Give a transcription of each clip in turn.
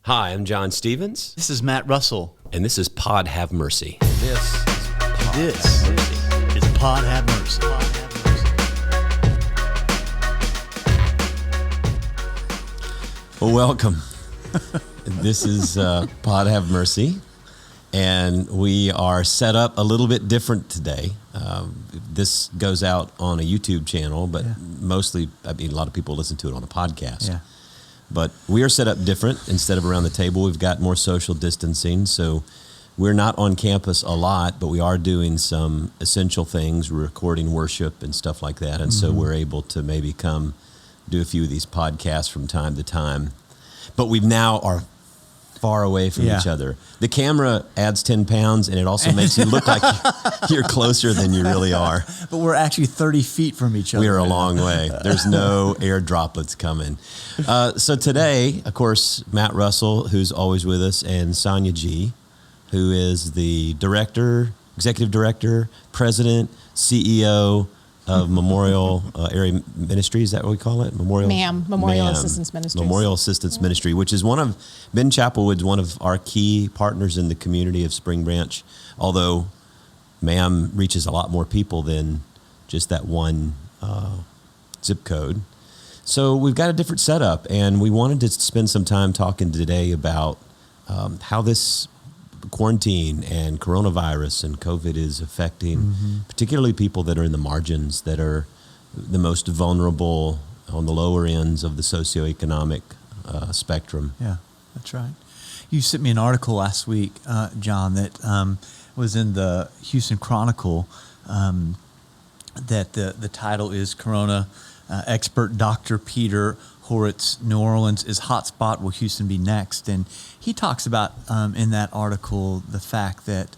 Hi, I'm John Stevens. This is Matt Russell. And this is Pod Have Mercy. This is Pod Have Mercy. Well, welcome. This is Pod Have Mercy, and we are set up a little bit different today. This goes out on a YouTube channel, but mostly, a lot of people listen to it on a podcast. Yeah. But we are set up different. Instead of around the table, we've got more social distancing. So we're not on campus a lot, but we are doing some essential things, recording worship and stuff like that. And so we're able to maybe come do a few of these podcasts from time to time. But we now are far away from each other. The camera adds 10 pounds, and it also makes you look like you're closer than you really are. But we're actually 30 feet from each other. We are a long way. There's no air droplets coming. So today, of course, Matt Russell, who's always with us, and Sonja Gee, who is the executive director, president, CEO of Memorial Area Ministries. Is that what we call it? Memorial Assistance Ministries. Memorial Assistance Ministry, which is Ben Chapelwood's one of our key partners in the community of Spring Branch, although MAM reaches a lot more people than just that one zip code. So we've got a different setup, and we wanted to spend some time talking today about how this quarantine and coronavirus and COVID is affecting particularly people that are in the margins, that are the most vulnerable on the lower ends of the socioeconomic spectrum. Yeah, that's right. You sent me an article last week, John, that was in the Houston Chronicle, that the title is Corona Expert Dr. Peter Horitz, New Orleans is hotspot, will Houston be next? And he talks about in that article the fact that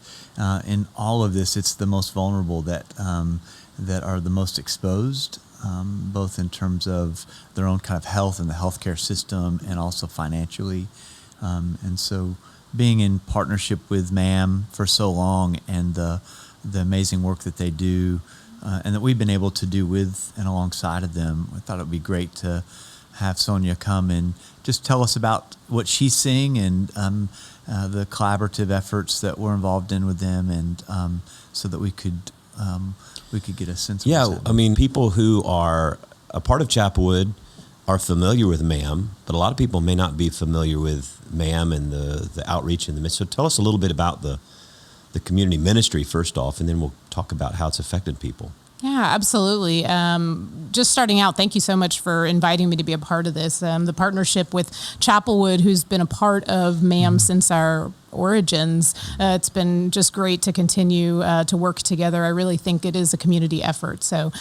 in all of this, it's the most vulnerable that are the most exposed, both in terms of their own kind of health and the healthcare system, and also financially. And so, being in partnership with MAM for so long, and the amazing work that they do, and that we've been able to do with and alongside of them, I thought it would be great to have Sonja come and just tell us about what she's seeing and the collaborative efforts that we're involved in with them, and so that we could get a sense of what's happening. People who are a part of Chapelwood are familiar with MAM, but a lot of people may not be familiar with MAM and the outreach in the midst. So tell us a little bit about the community ministry first off, and then we'll talk about how it's affected people. Yeah, absolutely. Just starting out, thank you so much for inviting me to be a part of this. The partnership with Chapelwood, who's been a part of MAM since our origins, it's been just great to continue to work together. I really think it is a community effort. So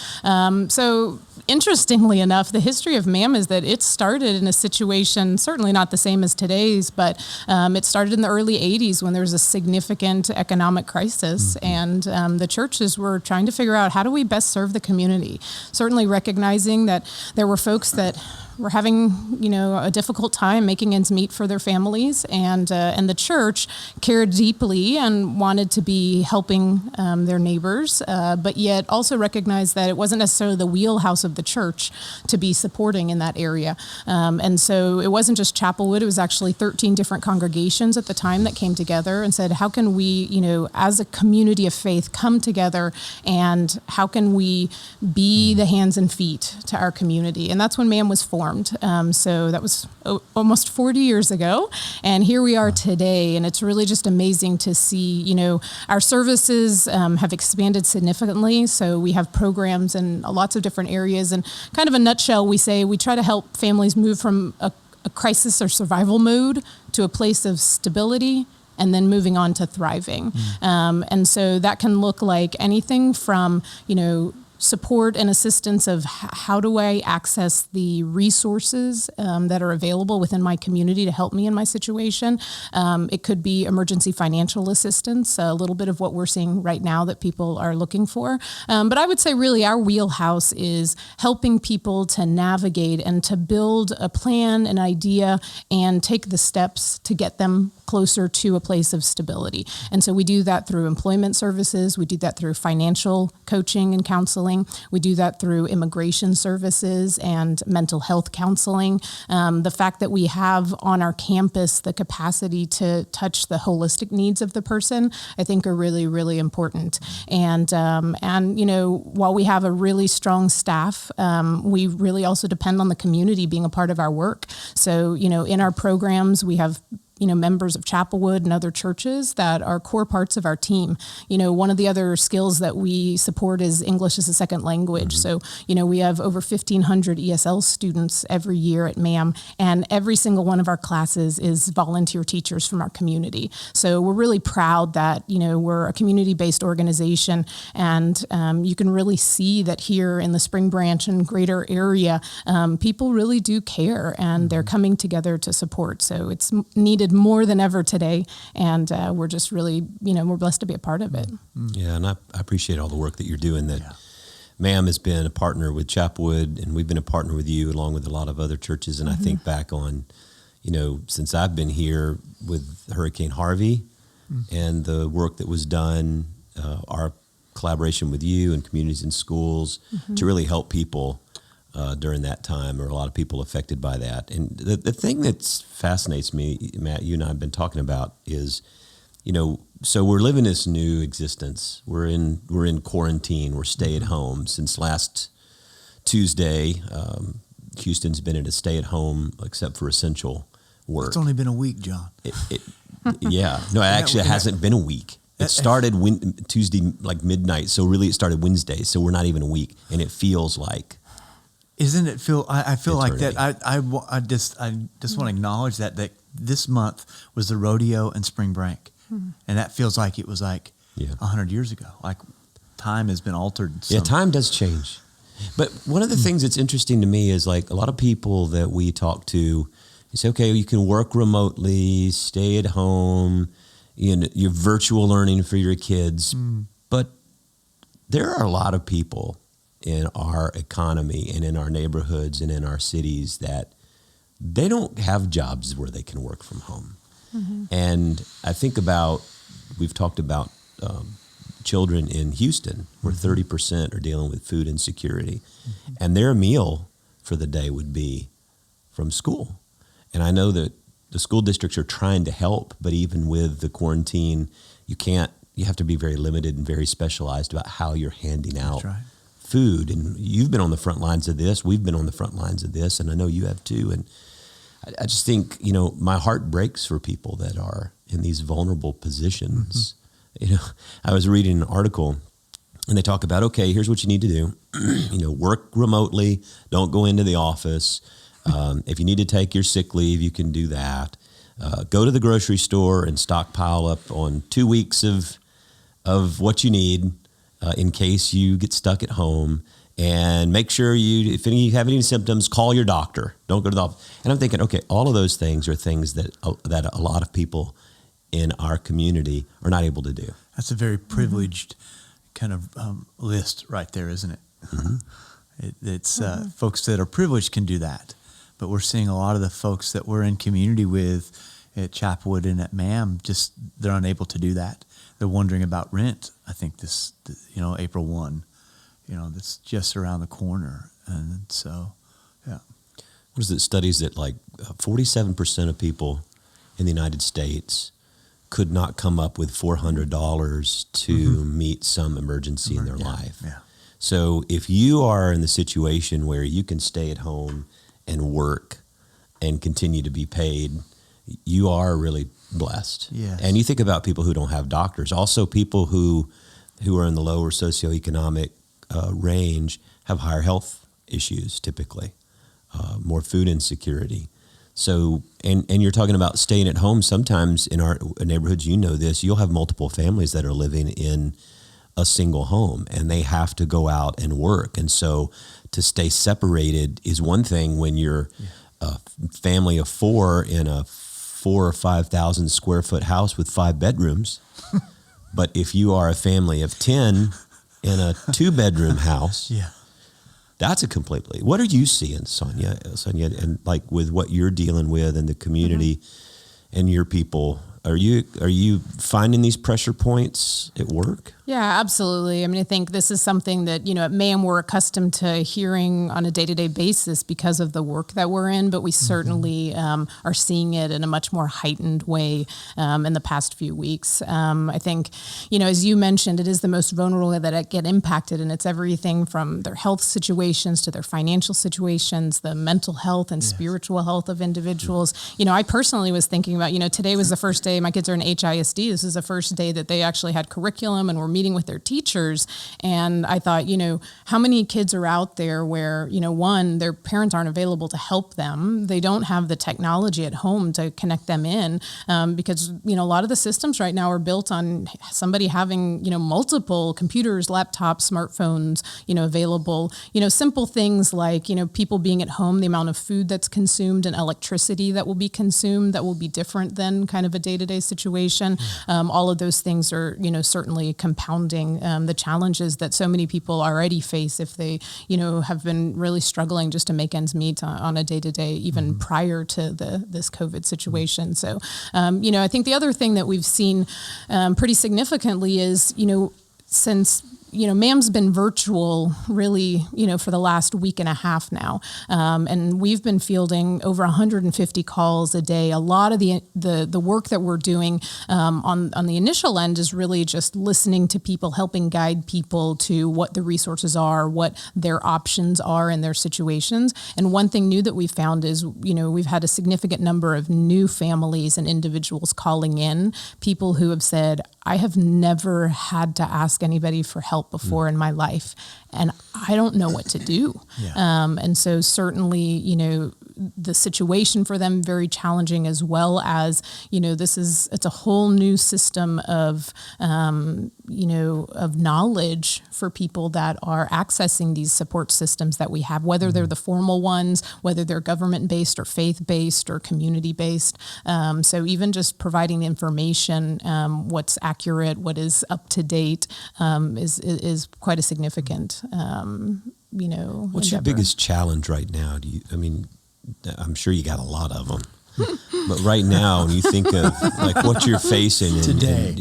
interestingly enough, the history of MAM is that it started in a situation, certainly not the same as today's, but it started in the early 80s when there was a significant economic crisis, and the churches were trying to figure out, how do we best serve the community? Certainly recognizing that there were folks that were having, a difficult time making ends meet for their families, and the church cared deeply and wanted to be helping their neighbors, but yet also recognized that it wasn't necessarily the wheelhouse of the church to be supporting in that area. And so it wasn't just Chapelwood, it was actually 13 different congregations at the time that came together and said, how can we, as a community of faith, come together, and how can we be the hands and feet to our community? And that's when MAM was formed. So that was almost 40 years ago. And here we are today. And it's really just amazing to see, our services have expanded significantly. So we have programs in lots of different areas. And kind of a nutshell, we say we try to help families move from a crisis or survival mode to a place of stability, and then moving on to thriving. And so that can look like anything from, support and assistance of how do I access the resources that are available within my community to help me in my situation. It could be emergency financial assistance, a little bit of what we're seeing right now that people are looking for. But I would say really our wheelhouse is helping people to navigate and to build a plan, an idea, and take the steps to get them closer to a place of stability. And so we do that through employment services. We do that through financial coaching and counseling. counseling. We do that through immigration services and mental health counseling. The fact that we have on our campus the capacity to touch the holistic needs of the person, I think are really, really important. And while we have a really strong staff, we really also depend on the community being a part of our work. So, in our programs, we have members of Chapelwood and other churches that are core parts of our team. One of the other skills that we support is English as a second language. So, we have over 1,500 ESL students every year at MAM, and every single one of our classes is volunteer teachers from our community. So we're really proud that, we're a community-based organization, and you can really see that here in the Spring Branch and greater area, people really do care, and they're coming together to support. So it's needed more than ever today, and we're just really, we're blessed to be a part of it. Yeah, and I appreciate all the work that you're doing. Ma'am has been a partner with Chapelwood, and we've been a partner with you along with a lot of other churches. And I think back on, since I've been here with Hurricane Harvey and the work that was done, our collaboration with you and communities and schools to really help people during that time, or a lot of people affected by that. And the thing that fascinates me, Matt, you and I have been talking about is, so we're living this new existence. We're in quarantine. We're stay at home since last Tuesday. Houston's been in a stay at home except for essential work. It's only been a week, John. It hasn't been a week. It started Tuesday, like midnight. So really it started Wednesday. So we're not even a week, and it feels like. Isn't it feel? I feel eternity. like that. I just want to acknowledge that this month was the rodeo and spring break, and that feels like it was like 100 years ago. Like time has been altered. Time does change. But one of the things that's interesting to me is like a lot of people that we talk to, you say, okay, you can work remotely, stay at home, you're virtual learning for your kids, but there are a lot of people in our economy and in our neighborhoods and in our cities that they don't have jobs where they can work from home. And I think we've talked about children in Houston where 30% are dealing with food insecurity, and their meal for the day would be from school. And I know that the school districts are trying to help, but even with the quarantine, you have to be very limited and very specialized about how you're handing out food. And you've been on the front lines of this. We've been on the front lines of this, and I know you have too. And I just think, my heart breaks for people that are in these vulnerable positions. I was reading an article, and they talk about, okay, here's what you need to do. Work remotely. Don't go into the office. If you need to take your sick leave, you can do that. Go to the grocery store and stockpile up on 2 weeks of what you need in case you get stuck at home. And make sure if you have any symptoms, call your doctor. Don't go to the office. And I'm thinking, okay, all of those things are things that a lot of people in our community are not able to do. That's a very privileged kind of list right there, isn't it? It's folks that are privileged can do that. But we're seeing a lot of the folks that we're in community with at Chapelwood and at MAM, they're unable to do that. They're wondering about rent. I think this April 1, that's just around the corner. And so, yeah. What is it? Studies that like 47% of people in the United States could not come up with $400 to meet some emergency in their life. Yeah. So if you are in the situation where you can stay at home and work and continue to be paid, you are really blessed. Yes. And you think about people who don't have doctors, also people who are in the lower socioeconomic range have higher health issues typically, more food insecurity. So, and you're talking about staying at home. Sometimes in our neighborhoods, this, you'll have multiple families that are living in a single home and they have to go out and work. And so to stay separated is one thing when you're a family of four in a 4,000 or 5,000 square foot house with 5 bedrooms. But if you are a family of 10 in a 2-bedroom house, that's a completely. What are you seeing, Sonja, and like with what you're dealing with in the community and your people Are you finding these pressure points at work? Yeah, absolutely. I mean, I think this is something that, at MAM we're accustomed to hearing on a day-to-day basis because of the work that we're in, but we certainly are seeing it in a much more heightened way in the past few weeks. I think, as you mentioned, it is the most vulnerable that get impacted, and it's everything from their health situations to their financial situations, the mental health and spiritual health of individuals. I personally was thinking about, today was the first day my kids are in HISD. This is the first day that they actually had curriculum and were meeting with their teachers. And I thought, how many kids are out there where, one, their parents aren't available to help them. They don't have the technology at home to connect them in because, a lot of the systems right now are built on somebody having, multiple computers, laptops, smartphones, available, simple things like, people being at home, the amount of food that's consumed and electricity that will be consumed that will be different than kind of a day-to-day situation. All of those things are, certainly compounding the challenges that so many people already face if they, have been really struggling just to make ends meet on a day-to-day, even prior to this COVID situation. So, I think the other thing that we've seen pretty significantly is, since MAM's been virtual really, for the last week and a half now. And we've been fielding over 150 calls a day. A lot of the work that we're doing on the initial end is really just listening to people, helping guide people to what the resources are, what their options are in their situations. And one thing new that we found is, we've had a significant number of new families and individuals calling in, people who have said, I have never had to ask anybody for help before in my life, and I don't know what to do. And so certainly, the situation for them very challenging, as well as, it's a whole new system of, of knowledge for people that are accessing these support systems that we have, whether they're the formal ones, whether they're government-based or faith-based or community-based. So even just providing the information, what's accurate, what is up to date, is quite a significant, What's your endeavor. biggest challenge right now? I'm sure you got a lot of them. But right now, when you think of like what you're facing today,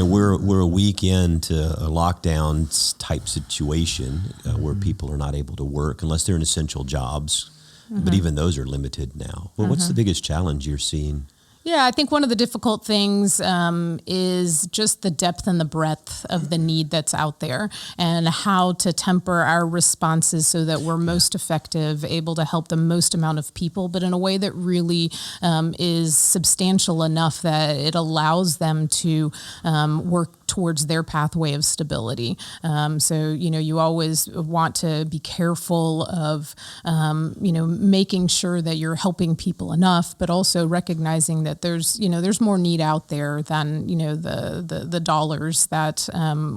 we're a week into a lockdown type situation where people are not able to work unless they're in essential jobs. But even those are limited now. Well, what's the biggest challenge you're seeing? Yeah, I think one of the difficult things is just the depth and the breadth of the need that's out there, and how to temper our responses so that we're most effective, able to help the most amount of people, but in a way that really is substantial enough that it allows them to work towards their pathway of stability. So, you always want to be careful of, making sure that you're helping people enough, but also recognizing that there's more need out there than, the dollars that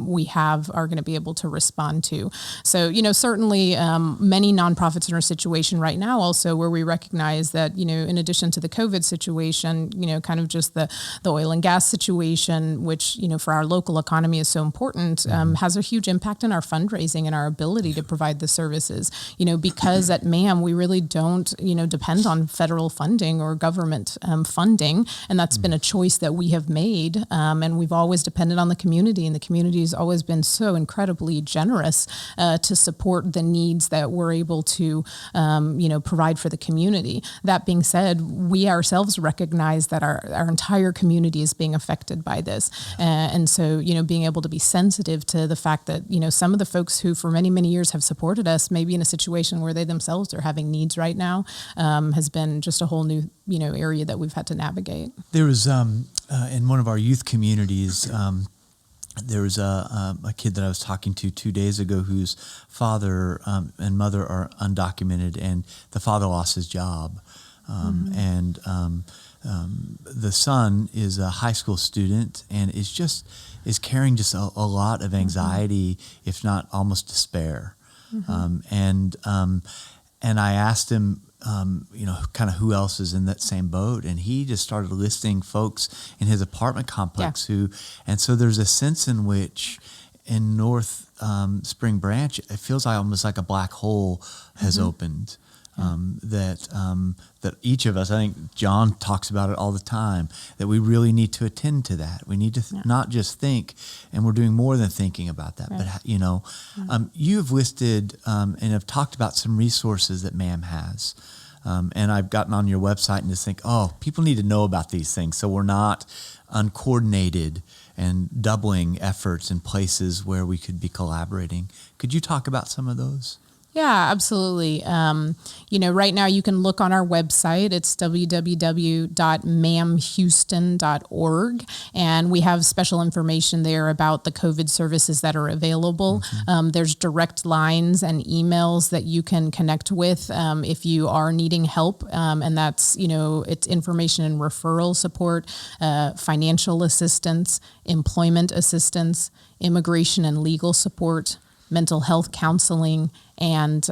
we have are going to be able to respond to. So, certainly many nonprofits in our situation right now also, where we recognize that, in addition to the COVID situation, kind of just the oil and gas situation, which, for our local economy is so important, has a huge impact on our fundraising and our ability to provide the services, because at MAM, we really don't, depend on federal funding or government funding. And that's been a choice that we have made. And we've always depended on the community, and the community has always been so incredibly generous to support the needs that we're able to, provide for the community. That being said, we ourselves recognize that our entire community is being affected by this. And so, being able to be sensitive to the fact that, some of the folks who for many, many years have supported us may be in a situation where they themselves are having needs right now, has been just a whole new, area that we've had to navigate. There was, in one of our youth communities, there was a kid that I was talking to 2 days ago whose father and mother are undocumented, and the father lost his job. And the son is a high school student and is carrying just a lot of anxiety, if not almost despair. And I asked him, kind of who else is in that same boat, and he just started listing folks in his apartment complex and so there's a sense in which in North Spring Branch, it feels like almost like a black hole has opened. that each of us, I think John talks about it all the time, that we really need to attend to that. We need to not just think, and we're doing more than thinking about that. Right. But, you've listed and have talked about some resources that MAM has. And I've gotten on your website and just think, people need to know about these things, so we're not uncoordinated and doubling efforts in places where we could be collaborating. Could you talk about some of those? Yeah, absolutely. Right now you can look on our website. It's www.mamhouston.org, and we have special information there about the COVID services that are available. Mm-hmm. There's direct lines and emails that you can connect with if you are needing help, and that's, it's information and referral support, financial assistance, employment assistance, immigration and legal support, mental health counseling, and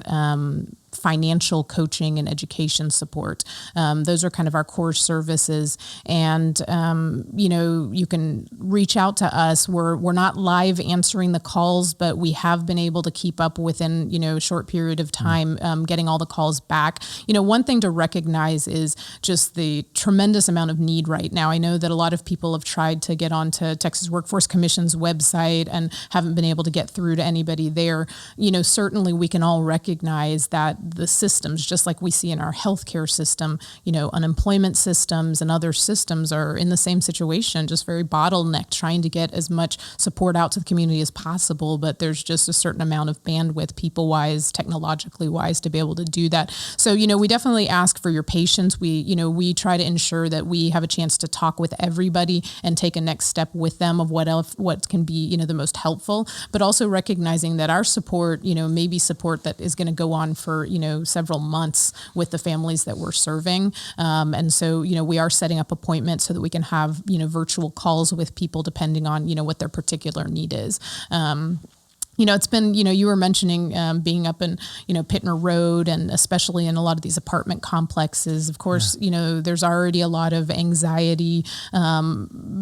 financial coaching and education support. Those are kind of our core services. And, you can reach out to us. We're not live answering the calls, but we have been able to keep up within, a short period of time, getting all the calls back. One thing to recognize is just the tremendous amount of need right now. I know that a lot of people have tried to get onto Texas Workforce Commission's website and haven't been able to get through to anybody there. Certainly we can all recognize that the systems, just like we see in our healthcare system, unemployment systems and other systems are in the same situation, just very bottlenecked, trying to get as much support out to the community as possible. But there's just a certain amount of bandwidth, people-wise, technologically wise, to be able to do that. So, we definitely ask for your patience. We try to ensure that we have a chance to talk with everybody and take a next step with them of what can be, the most helpful, but also recognizing that our support, may be support that is going to go on for, several months with the families that we're serving. And so, we are setting up appointments so that we can have, virtual calls with people depending on, what their particular need is. It's been, you were mentioning being up in, Pittner Road, and especially in a lot of these apartment complexes. Of course, there's already a lot of anxiety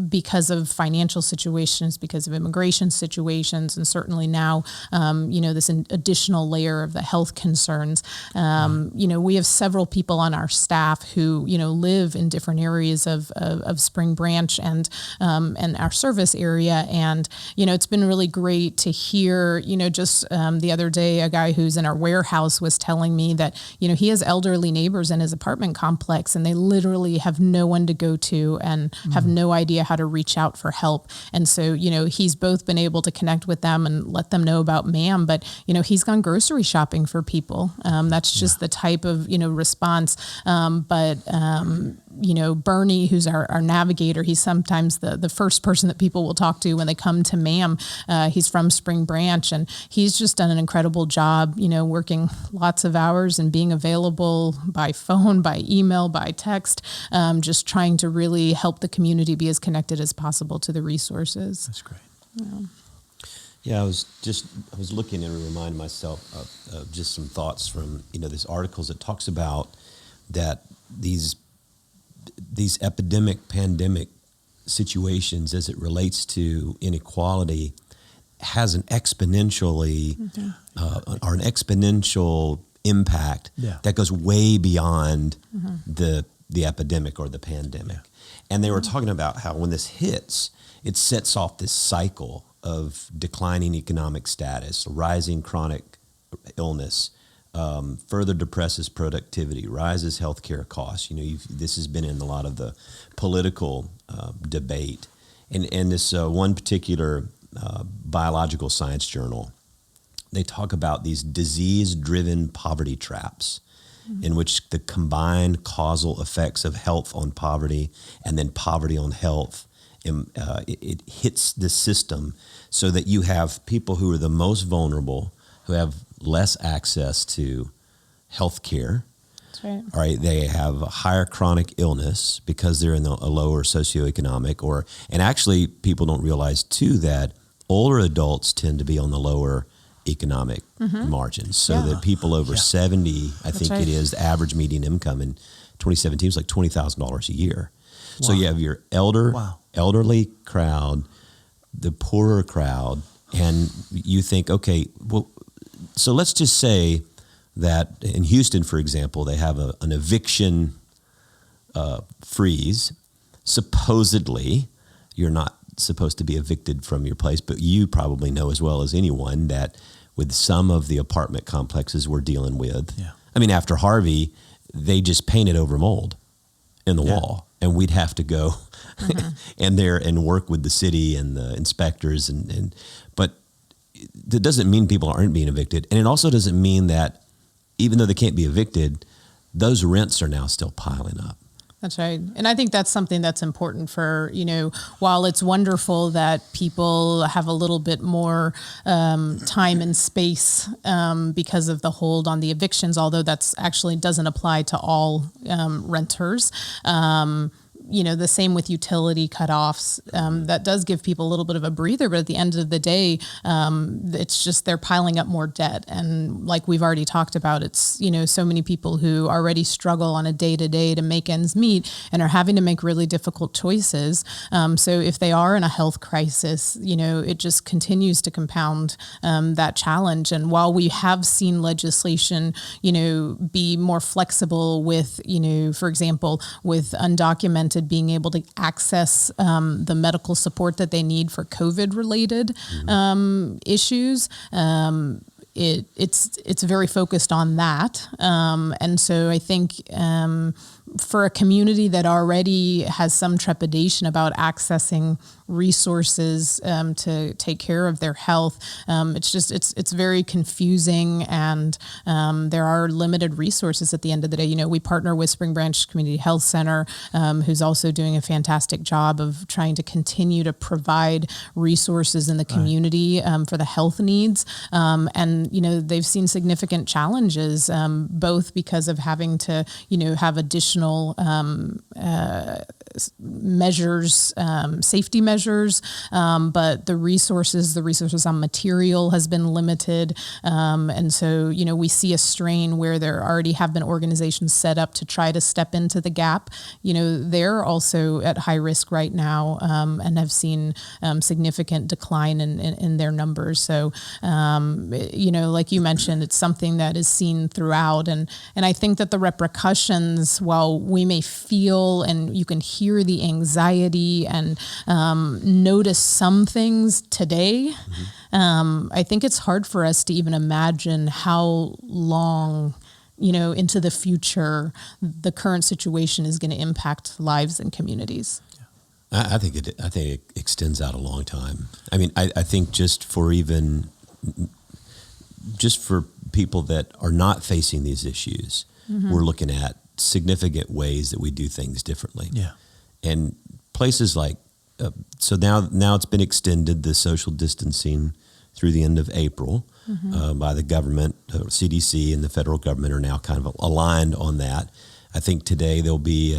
because of financial situations, because of immigration situations, and certainly now, this additional layer of the health concerns. We have several people on our staff who, live in different areas of Spring Branch and our service area. And, it's been really great to hear, just the other day, a guy who's in our warehouse was telling me that, he has elderly neighbors in his apartment complex, and they literally have no one to go to and have no idea how to reach out for help. And so, he's both been able to connect with them and let them know about MAM, but, he's gone grocery shopping for people. That's just the type of, response. Bernie, who's our navigator, he's sometimes the first person that people will talk to when they come to MAM. He's from Spring Branch, and he's just done an incredible job, working lots of hours and being available by phone, by email, by text, just trying to really help the community be as connected as possible to the resources. That's great. Yeah, I was looking and reminding myself of just some thoughts from, this articles that talks about that these pandemic situations as it relates to inequality has an exponentially or an exponential impact that goes way beyond the epidemic or the pandemic. And they were talking about how when this hits, it sets off this cycle of declining economic status, rising chronic illness, further depresses productivity, rises healthcare costs. This has been in a lot of the political debate. And this one particular biological science journal, they talk about these disease-driven poverty traps in which the combined causal effects of health on poverty and then poverty on health, it hits the system so that you have people who are the most vulnerable, who have less access to health care. That's right. All right, they have a higher chronic illness because they're in a lower socioeconomic, and actually people don't realize too that older adults tend to be on the lower economic margins. So that people over 70, I think it is, the average median income in 2017 was like $20,000 a year. Wow. So you have your elderly crowd, the poorer crowd, and you think, okay, well, so let's just say that in Houston, for example, they have an eviction freeze. Supposedly, you're not supposed to be evicted from your place, but you probably know as well as anyone that with some of the apartment complexes we're dealing with, I mean, after Harvey, they just painted over mold in the wall, and we'd have to go and there and work with the city and the inspectors, but that doesn't mean people aren't being evicted, and it also doesn't mean that even though they can't be evicted, those rents are now still piling up. That's right. And I think that's something that's important for, while it's wonderful that people have a little bit more time and space because of the hold on the evictions, although that's actually doesn't apply to all renters. The same with utility cutoffs. That does give people a little bit of a breather, but at the end of the day, it's just they're piling up more debt. And like we've already talked about, it's, so many people who already struggle on a day-to-day to make ends meet and are having to make really difficult choices. So if they are in a health crisis, it just continues to compound that challenge. And while we have seen legislation, be more flexible with, for example, with undocumented being able to access the medical support that they need for COVID-related issues. It's very focused on that. And so I think for a community that already has some trepidation about accessing resources to take care of their health, it's very confusing, and there are limited resources at the end of the day. We partner with Spring Branch Community Health Center, who's also doing a fantastic job of trying to continue to provide resources in the community for the health needs. And they've seen significant challenges, both because of having to, have additional measures, safety measures, but the resources on material has been limited. And so, we see a strain where there already have been organizations set up to try to step into the gap. They're also at high risk right now, and have seen significant decline in their numbers. So, like you mentioned, it's something that is seen throughout. And I think that the repercussions, while we may feel and you can hear the anxiety and notice some things today, I think it's hard for us to even imagine how long, into the future, the current situation is going to impact lives and communities. I think it extends out a long time. I mean, I think just for people that are not facing these issues, we're looking at significant ways that we do things differently. Yeah. And places like, so now it's been extended, the social distancing, through the end of April by the government. CDC and the federal government are now kind of aligned on that. I think today there'll be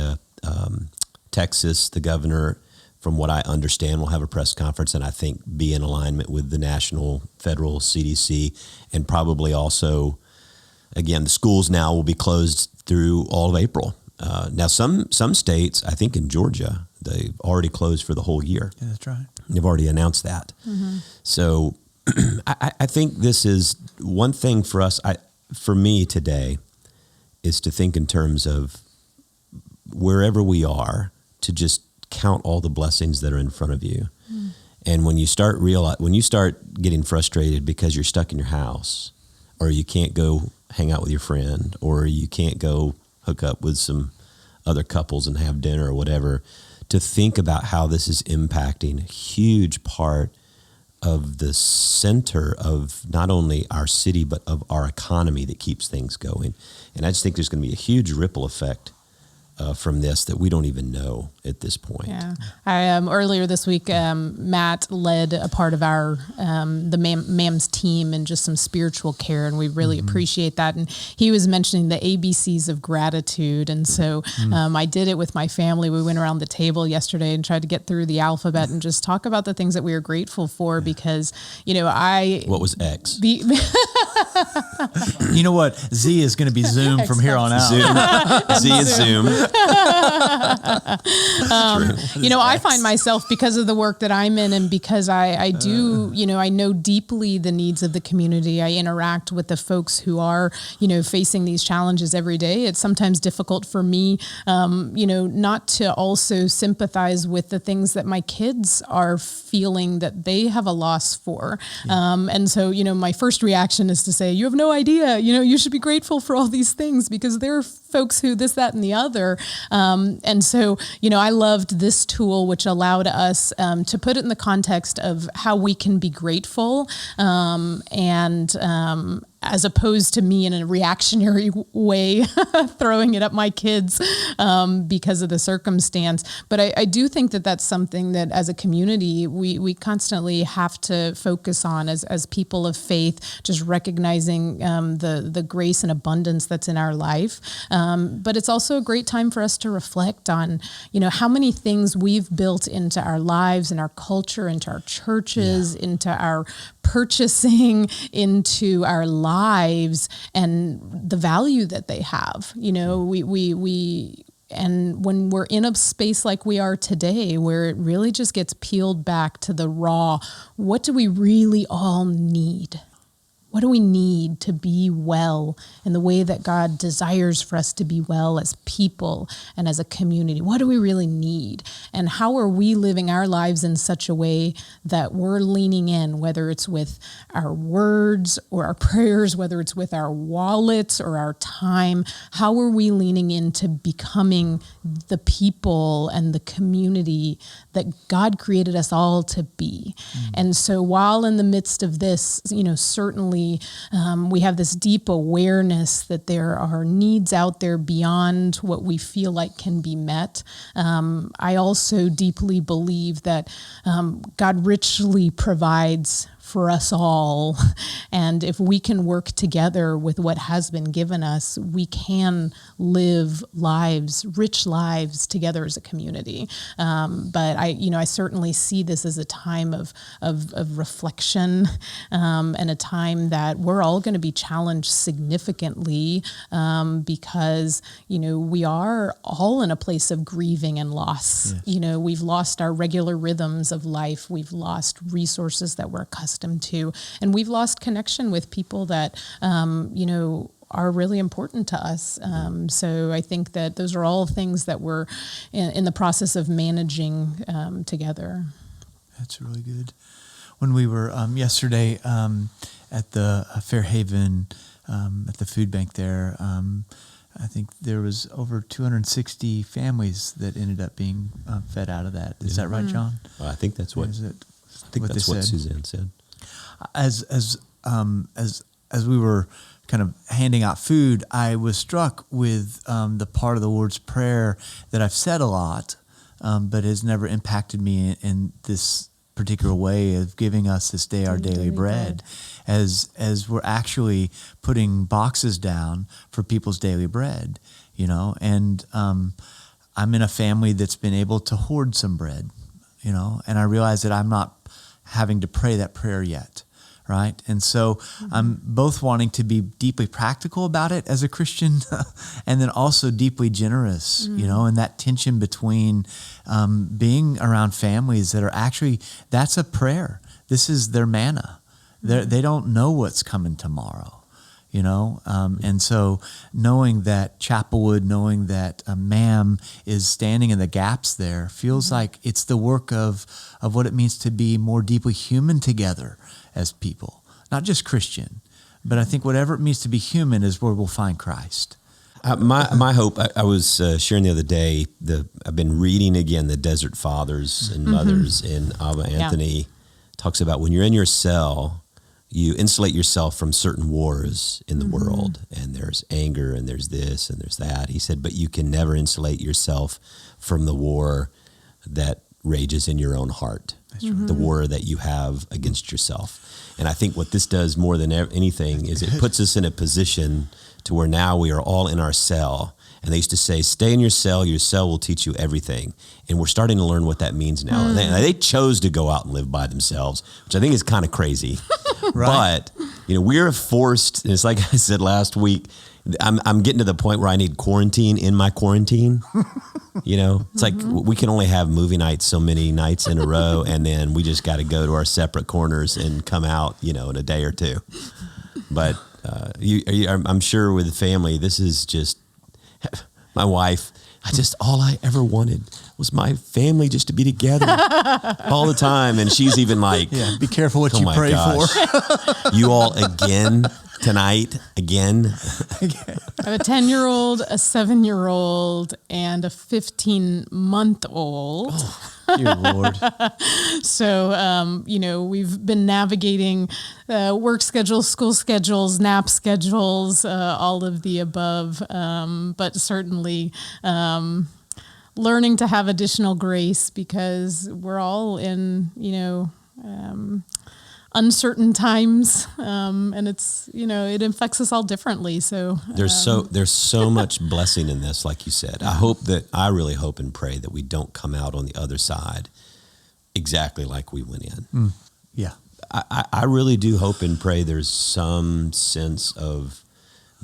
Texas, the governor, from what I understand, will have a press conference, and I think be in alignment with the national federal CDC, and probably also, again, the schools now will be closed through all of April. Now, some states, I think in Georgia, they've already closed for the whole year. Yeah, that's right. They've already announced that. So I think this is one thing for us, for me today, is to think in terms of wherever we are, to just count all the blessings that are in front of you. And when you start getting frustrated because you're stuck in your house, or you can't go hang out with your friend, or you can't go hook up with some other couples and have dinner or whatever, to think about how this is impacting a huge part of the center of not only our city, but of our economy that keeps things going. And I just think there's going to be a huge ripple effect from this that we don't even know at this point. Yeah, earlier this week, Matt led a part of our the MAM's team and just some spiritual care, and we really appreciate that. And he was mentioning the ABCs of gratitude, and so I did it with my family. We went around the table yesterday and tried to get through the alphabet and just talk about the things that we are grateful for, because what was X? You know what? Z is going to be Zoom from here on out. Zoom. Z is Zoom. I find myself, because of the work that I'm in, and because I do, I know deeply the need needs of the community. I interact with the folks who are, facing these challenges every day. It's sometimes difficult for me, not to also sympathize with the things that my kids are feeling that they have a loss for. And so, my first reaction is to say, you have no idea, you should be grateful for all these things because there are folks who this, that, and the other. And so, I loved this tool, which allowed us to put it in the context of how we can be grateful as opposed to me in a reactionary way throwing it at my kids because of the circumstance. But I do think that that's something that as a community, we constantly have to focus on as people of faith, just recognizing the grace and abundance that's in our life. But it's also a great time for us to reflect on, how many things we've built into our lives and our culture, into our churches, into our purchasing, into our lives, and the value that they have. And when we're in a space like we are today, where it really just gets peeled back to the raw, what do we really all need? What do we need to be well in the way that God desires for us to be well as people and as a community? What do we really need? And how are we living our lives in such a way that we're leaning in, whether it's with our words or our prayers, whether it's with our wallets or our time? How are we leaning into becoming the people and the community that God created us all to be? And so while in the midst of this, certainly we have this deep awareness that there are needs out there beyond what we feel like can be met. I also deeply believe that God richly provides for us all. And if we can work together with what has been given us, we can live lives, rich lives together as a community. But I certainly see this as a time of reflection and a time that we're all going to be challenged significantly because, we are all in a place of grieving and loss. Yes. We've lost our regular rhythms of life. We've lost resources that we're accustomed to, and we've lost connection with people that, are really important to us. So I think that those are all things that we're in the process of managing together. That's really good. When we were yesterday at the Fairhaven, at the food bank there, I think there was over 260 families that ended up being fed out of that. Is that right, John? I think that's what. What Suzanne said. As we were kind of handing out food, I was struck with the part of the Lord's Prayer that I've said a lot, but has never impacted me in this particular way of giving us this day our daily bread, as we're actually putting boxes down for people's daily bread, and I'm in a family that's been able to hoard some bread, and I realize that I'm not having to pray that prayer yet. Right. And so I'm both wanting to be deeply practical about it as a Christian and then also deeply generous, and that tension between being around families that are actually, that's a prayer. This is their manna. They don't know what's coming tomorrow, and so knowing that Chapelwood, knowing that MAM is standing in the gaps there feels like it's the work of what it means to be more deeply human together as people, not just Christian, but I think whatever it means to be human is where we'll find Christ. My hope, I was sharing the other day, I've been reading again the Desert Fathers and Mothers, and Abba Anthony talks about when you're in your cell, you insulate yourself from certain wars in the world, and there's anger and there's this and there's that. He said, but you can never insulate yourself from the war that rages in your own heart. The war that you have against yourself. And I think what this does more than anything is it puts us in a position to where now we are all in our cell. And they used to say, stay in your cell will teach you everything. And we're starting to learn what that means now. They chose to go out and live by themselves, which I think is kind of crazy. Right. But, we're forced, and it's like I said last week, I'm getting to the point where I need quarantine in my quarantine. It's like we can only have movie nights so many nights in a row, and then we just got to go to our separate corners and come out, in a day or two. But I'm sure with the family, this is just my wife. All I ever wanted was my family just to be together all the time. And she's even like, be careful what you pray for. You all again tonight, again. I have a 10-year-old, a 7-year-old, and a 15-month-old. Oh, dear Lord. So, we've been navigating work schedules, school schedules, nap schedules, all of the above, but certainly learning to have additional grace because we're all in, uncertain times, and it's it affects us all differently. So there's so much blessing in this, like you said. I really hope and pray that we don't come out on the other side exactly like we went in. Yeah, I really do hope and pray there's some sense of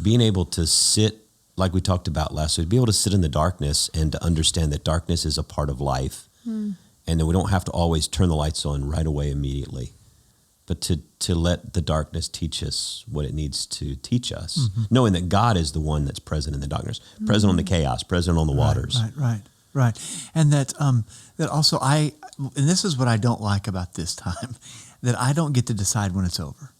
being able to sit, like we talked about last week, be able to sit in the darkness and to understand that darkness is a part of life, and that we don't have to always turn the lights on right away immediately. But to let the darkness teach us what it needs to teach us, knowing that God is the one that's present in the darkness, present on the chaos, present on the waters. Right. And that also and this is what I don't like about this time, that I don't get to decide when it's over.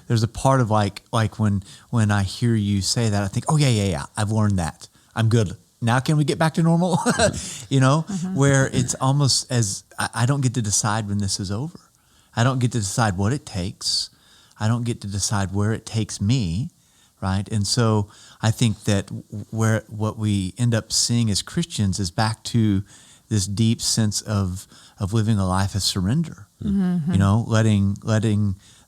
There's a part of like when I hear you say that, I think, oh yeah, I've learned that. I'm good. Now can we get back to normal? Where it's almost as I don't get to decide when this is over. I don't get to decide what it takes. I don't get to decide where it takes me, right? And so I think that what we end up seeing as Christians is back to this deep sense of living a life of surrender. Letting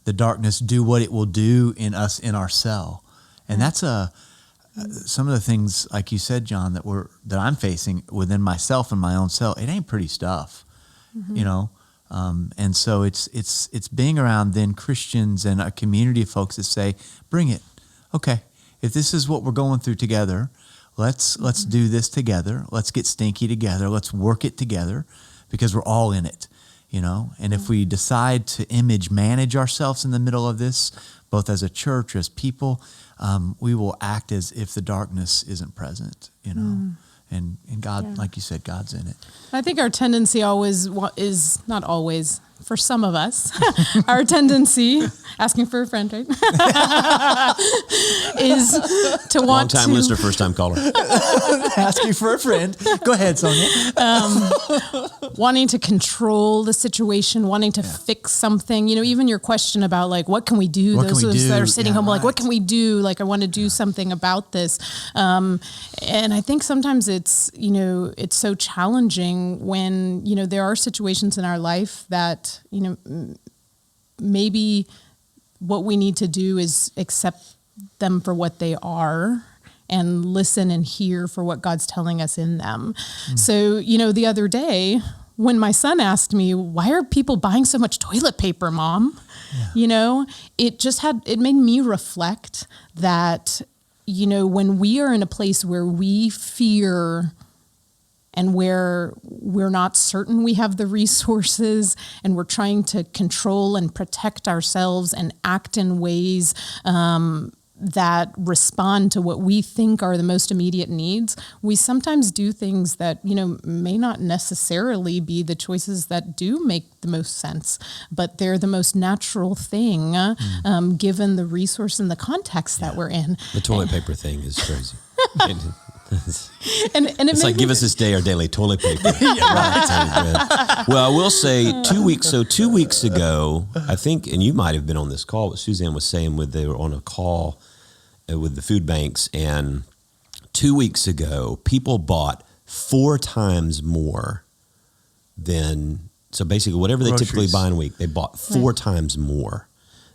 the darkness do what it will do in us, in our cell. And that's some of the things, like you said, John, that I'm facing within myself and my own cell. It ain't pretty stuff, and so it's being around then Christians and a community of folks that say, bring it. Okay, if this is what we're going through together, let's do this together. Let's get stinky together. Let's work it together because we're all in it, And if we decide to manage ourselves in the middle of this, both as a church or as people, we will act as if the darkness isn't present, And God, like you said, God's in it. I think our tendency always is, not always, for some of us, our tendency, asking for a friend, right? is to want Long-time listener, first-time caller. Asking for a friend. Go ahead, Sonja. Wanting to control the situation, wanting to fix something. Even your question about like, what can we do? Those of us that are sitting home, like, what can we do? Like, I want to do something about this. And I think sometimes it's so challenging when, there are situations in our life that, maybe what we need to do is accept them for what they are and listen and hear for what God's telling us in them. So, the other day when my son asked me, why are people buying so much toilet paper, Mom? Yeah. It made me reflect that, when we are in a place where we fear and where we're not certain we have the resources and we're trying to control and protect ourselves and act in ways that respond to what we think are the most immediate needs, we sometimes do things that, may not necessarily be the choices that do make the most sense, but they're the most natural thing given the resource and the context that we're in. The toilet paper thing is crazy. and it's like, give us this day our daily toilet paper. Well, I will say 2 weeks. So 2 weeks ago, I think, and you might have been on this call, what Suzanne was saying, they were on a call with the food banks, and 2 weeks ago, people bought 4 times more than, so basically whatever they typically buy in a week, they bought 4 times more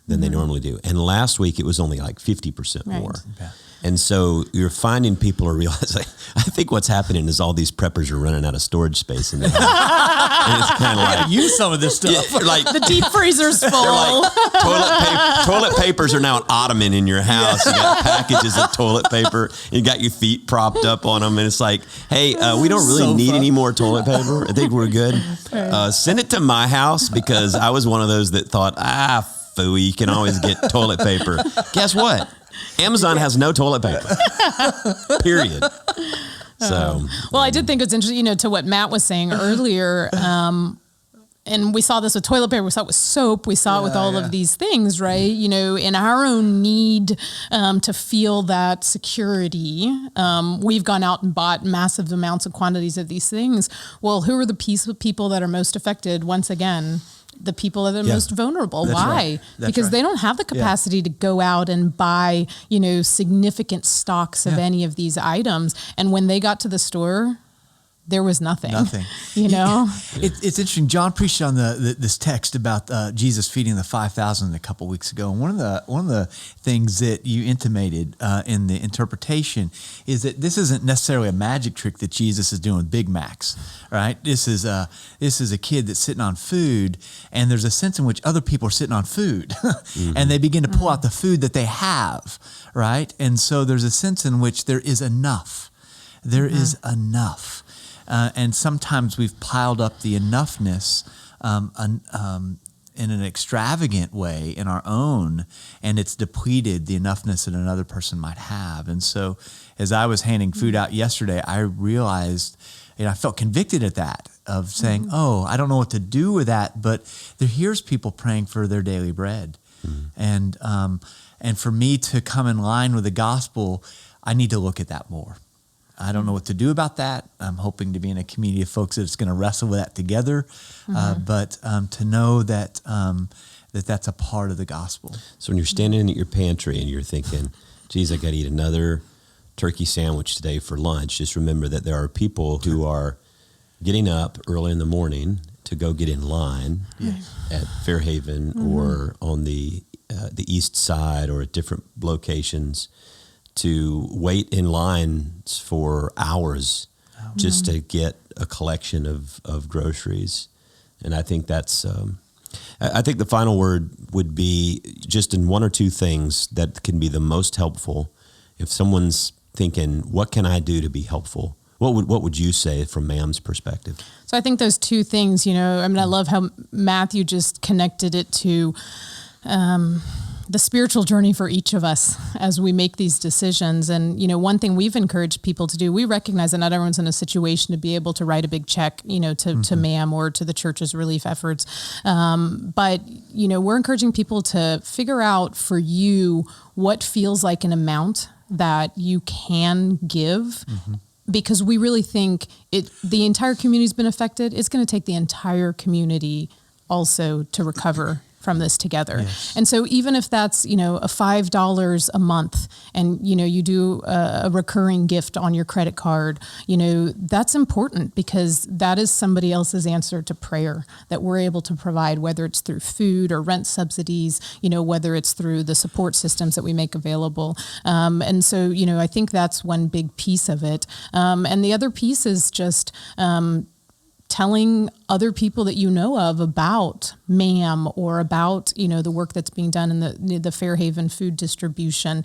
than they normally do. And last week it was only like 50% Right. more. Yeah. And so you're finding people are realizing, I think what's happening is all these preppers are running out of storage space in the house. And it's kind of like, Use some of this stuff. yeah, like, The deep freezer's full. they're like toilet papers are now an ottoman in your house. You got packages of toilet paper. You got your feet propped up on them, and it's like, hey, we don't really Sofa. need any more toilet paper. I think we're good. Send it to my house, because I was one of those that thought, phooey, you can always get toilet paper. Guess what? Amazon has no toilet paper. Period. So, Well, I did think it's interesting, to what Matt was saying earlier. And we saw this with toilet paper. We saw it with soap. We saw it with all of these things, right? In our own need to feel that security, we've gone out and bought massive amounts of quantities of these things. Well, who are the people that are most affected? Once again, the people that are most vulnerable. That's Why? right. Because they don't have the capacity to go out and buy, significant stocks of any of these items. And when they got to the store, there was nothing. It's interesting. John preached on this text about Jesus feeding the 5,000 a couple weeks ago, and one of the things that you intimated in the interpretation is that this isn't necessarily a magic trick that Jesus is doing with Big Macs, right? This is a kid that's sitting on food, and there's a sense in which other people are sitting on food, and they begin to pull out the food that they have, right? And so there's a sense in which there is enough. There is enough. And sometimes we've piled up the enoughness in an extravagant way in our own, and it's depleted the enoughness that another person might have. And so as I was handing food out yesterday, I realized, I felt convicted at that, of saying, I don't know what to do with that, but here's people praying for their daily bread. And for me to come in line with the gospel, I need to look at that more. I don't know what to do about that. I'm hoping to be in a community of folks that's going to wrestle with that together. But to know that that's a part of the gospel. So when you're standing at your pantry and you're thinking, geez, I got to eat another turkey sandwich today for lunch, just remember that there are people who are getting up early in the morning to go get in line at Fairhaven or on the east side or at different locations, to wait in lines for hours just to get a collection of groceries. And I think that's, I think the final word would be just in one or two things that can be the most helpful. If someone's thinking, what can I do to be helpful? What would you say from Ma'am's perspective? So I think those two things, I love how Matthew just connected it to the spiritual journey for each of us as we make these decisions. And, one thing we've encouraged people to do, we recognize that not everyone's in a situation to be able to write a big check, to MAM or to the church's relief efforts. But, we're encouraging people to figure out for you what feels like an amount that you can give. Because we really think the entire community's been affected. It's going to take the entire community also to recover from this together. Yes. And so even if that's, a $5 a month and, you do a recurring gift on your credit card, that's important because that is somebody else's answer to prayer that we're able to provide, whether it's through food or rent subsidies, whether it's through the support systems that we make available. And so, I think that's one big piece of it. And the other piece is just, telling other people that you know of about MAM or about, the work that's being done in the Fairhaven food distribution,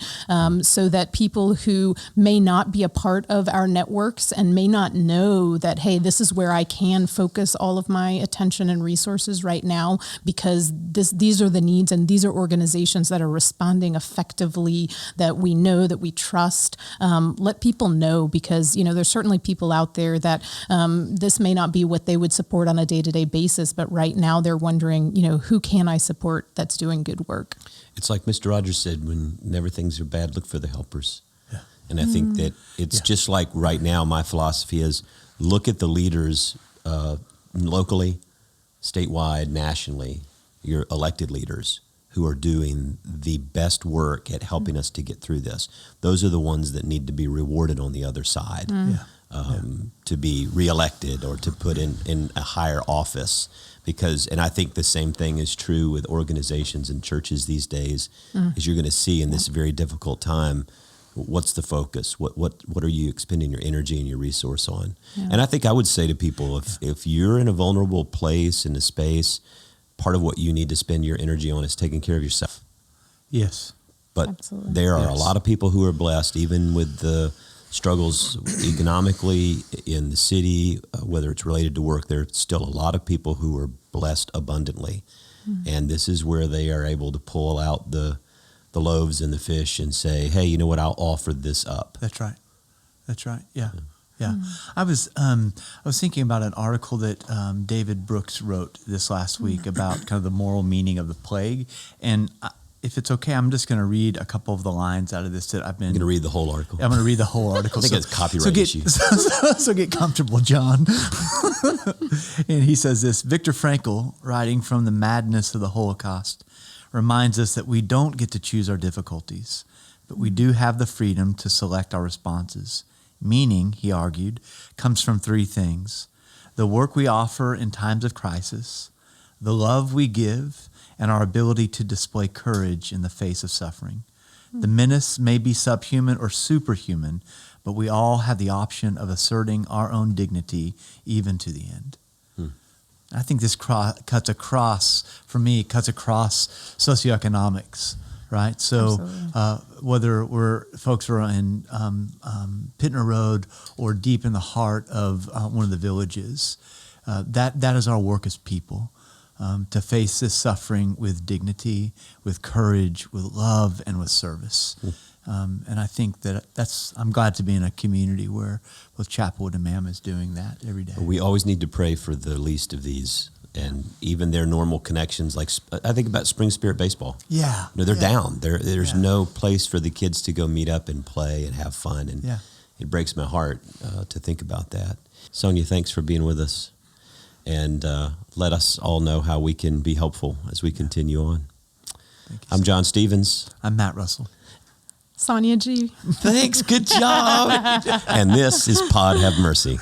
so that people who may not be a part of our networks and may not know that, hey, this is where I can focus all of my attention and resources right now because these are the needs and these are organizations that are responding effectively, that we know, that we trust. Let people know because, there's certainly people out there that this may not be what they would support on a day-to-day basis, but right now they're wondering, who can I support that's doing good work? It's like Mr. Rogers said, whenever things are bad, look for the helpers. Yeah. And I think that it's just like right now, my philosophy is look at the leaders locally, statewide, nationally, your elected leaders who are doing the best work at helping us to get through this. Those are the ones that need to be rewarded on the other side. to be reelected or to put in a higher office. And I think the same thing is true with organizations and churches these days, is you're going to see in this very difficult time, what's the focus? What are you expending your energy and your resource on? Yeah. And I think I would say to people, if you're in a vulnerable place, in a space, part of what you need to spend your energy on is taking care of yourself. Yes. But absolutely. There are a lot of people who are blessed, even with the struggles economically in the city, whether it's related to work. There are still a lot of people who are blessed abundantly. And this is where they are able to pull out the loaves and the fish and say, hey, you know what, I'll offer this up. That's right. Yeah. I was thinking about an article that David Brooks wrote this last week about kind of the moral meaning of the plague. And if it's okay, I'm just going to read a couple of the lines out of this that I've been... You're going to read the whole article? I'm going to read the whole article. I think it's copyright issue. So get comfortable, John. And he says this: Viktor Frankl, writing from the madness of the Holocaust, reminds us that we don't get to choose our difficulties, but we do have the freedom to select our responses. Meaning, he argued, comes from three things: the work we offer in times of crisis, the love we give, and our ability to display courage in the face of suffering. The menace may be subhuman or superhuman, but we all have the option of asserting our own dignity even to the end. I think this cuts across socioeconomics, right? So whether we're folks who are in Pittner Road or deep in the heart of one of the villages, that is our work as people. To face this suffering with dignity, with courage, with love, and with service. And I think I'm glad to be in a community where both Chapelwood and MAM is doing that every day. We always need to pray for the least of these, and even their normal connections. Like I think about Spring Spirit Baseball. Yeah. No, they're down. There's no place for the kids to go meet up and play and have fun. And it breaks my heart to think about that. Sonja, thanks for being with us. And let us all know how we can be helpful as we continue on. I'm John Stevens. I'm Matt Russell. Sonja Gee. Thanks. Good job. And this is Pod Have Mercy.